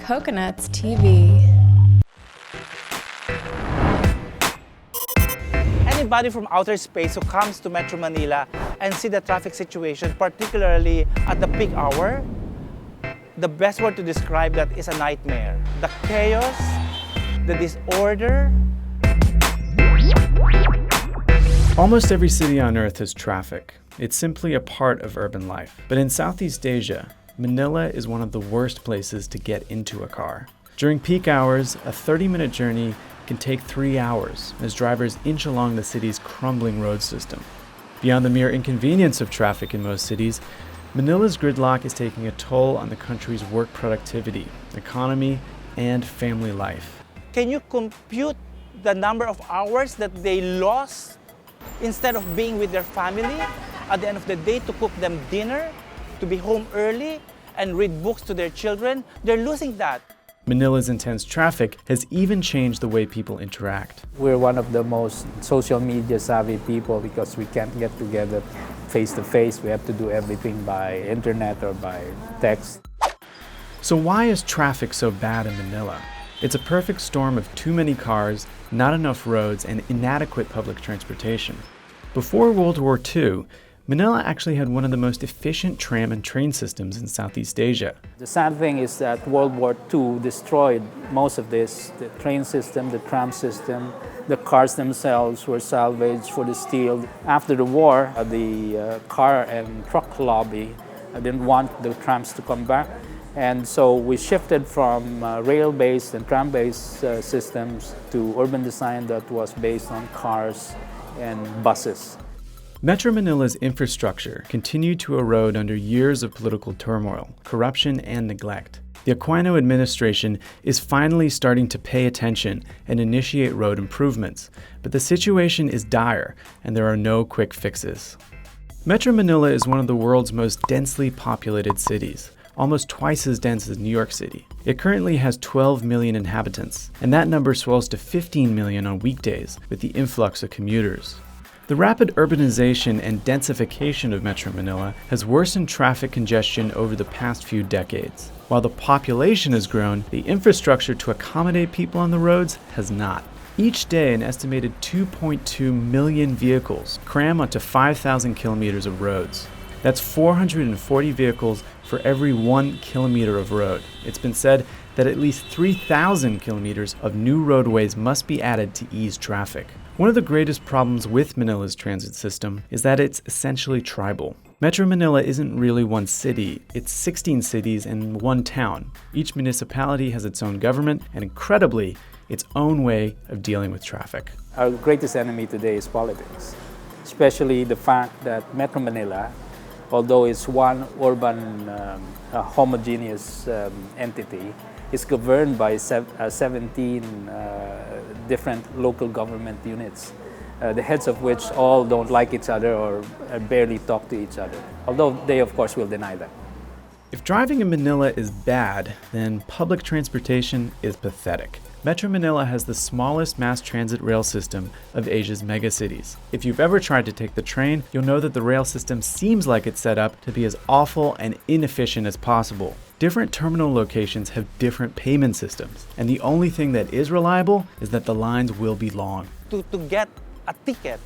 Coconuts TV. Anybody from outer space who comes to Metro Manila and see the traffic situation, particularly at the peak hour, the best word to describe that is a nightmare. The chaos, the disorder. Almost every city on Earth has traffic. It's simply a part of urban life. But in Southeast Asia, Manila is one of the worst places to get into a car. During peak hours, a 30-minute journey can take 3 hours as drivers inch along the city's crumbling road system. Beyond the mere inconvenience of traffic in most cities, Manila's gridlock is taking a toll on the country's work productivity, economy, and family life. Can you compute the number of hours that they lost instead of being with their family at the end of the day to cook them dinner, to be home early, and read books to their children? They're losing that. Manila's intense traffic has even changed the way people interact. We're one of the most social media savvy people because we can't get together face to face. We have to do everything by internet or by text. So why is traffic so bad in Manila? It's a perfect storm of too many cars, not enough roads, and inadequate public transportation. Before World War II, Manila actually had one of the most efficient tram and train systems in Southeast Asia. The sad thing is that World War II destroyed most of this. The train system, the tram system, the cars themselves were salvaged for the steel. After the war, the car and truck lobby didn't want the trams to come back. And so we shifted from rail-based and tram-based systems to urban design that was based on cars and buses. Metro Manila's infrastructure continued to erode under years of political turmoil, corruption, and neglect. The Aquino administration is finally starting to pay attention and initiate road improvements, but the situation is dire and there are no quick fixes. Metro Manila is one of the world's most densely populated cities, almost twice as dense as New York City. It currently has 12 million inhabitants, and that number swells to 15 million on weekdays with the influx of commuters. The rapid urbanization and densification of Metro Manila has worsened traffic congestion over the past few decades. While the population has grown, the infrastructure to accommodate people on the roads has not. Each day, an estimated 2.2 million vehicles cram onto 5,000 kilometers of roads. That's 440 vehicles for every 1 kilometer of road. It's been said that at least 3,000 kilometers of new roadways must be added to ease traffic. One of the greatest problems with Manila's transit system is that it's essentially tribal. Metro Manila isn't really one city, it's 16 cities and one town. Each municipality has its own government and, incredibly, its own way of dealing with traffic. Our greatest enemy today is politics, especially the fact that Metro Manila, although it's one urban homogeneous entity, is governed by 17 different local government units, the heads of which all don't like each other or barely talk to each other, although they of course will deny that. If driving in Manila is bad, then public transportation is pathetic. Metro Manila has the smallest mass transit rail system of Asia's megacities. If you've ever tried to take the train, you'll know that the rail system seems like it's set up to be as awful and inefficient as possible. Different terminal locations have different payment systems, and the only thing that is reliable is that the lines will be long. To get a ticket,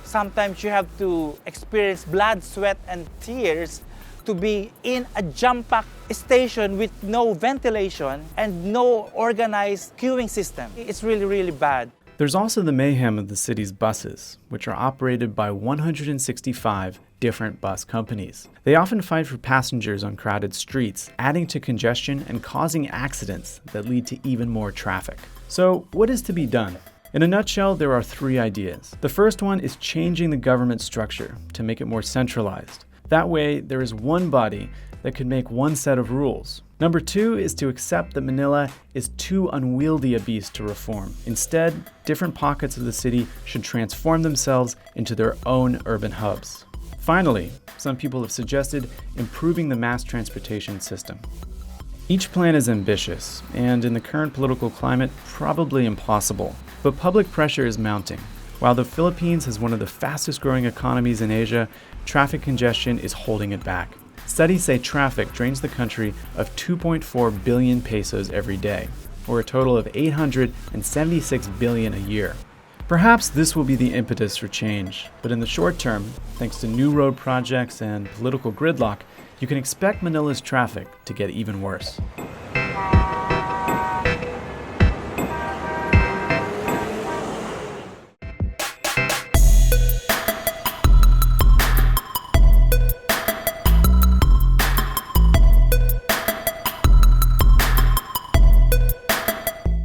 sometimes you have to experience blood, sweat, and tears to be in a jam-packed station with no ventilation and no organized queuing system. It's really, really bad. There's also the mayhem of the city's buses, which are operated by 165 different bus companies. They often fight for passengers on crowded streets, adding to congestion and causing accidents that lead to even more traffic. So, what is to be done? In a nutshell, there are 3 ideas. The first one is changing the government structure to make it more centralized. That way, there is one body that could make one set of rules. Number 2 is to accept that Manila is too unwieldy a beast to reform. Instead, different pockets of the city should transform themselves into their own urban hubs. Finally, some people have suggested improving the mass transportation system. Each plan is ambitious, and in the current political climate, probably impossible. But public pressure is mounting. While the Philippines has one of the fastest growing economies in Asia, traffic congestion is holding it back. Studies say traffic drains the country of 2.4 billion pesos every day, or a total of 876 billion a year. Perhaps this will be the impetus for change, but in the short term, thanks to new road projects and political gridlock, you can expect Manila's traffic to get even worse.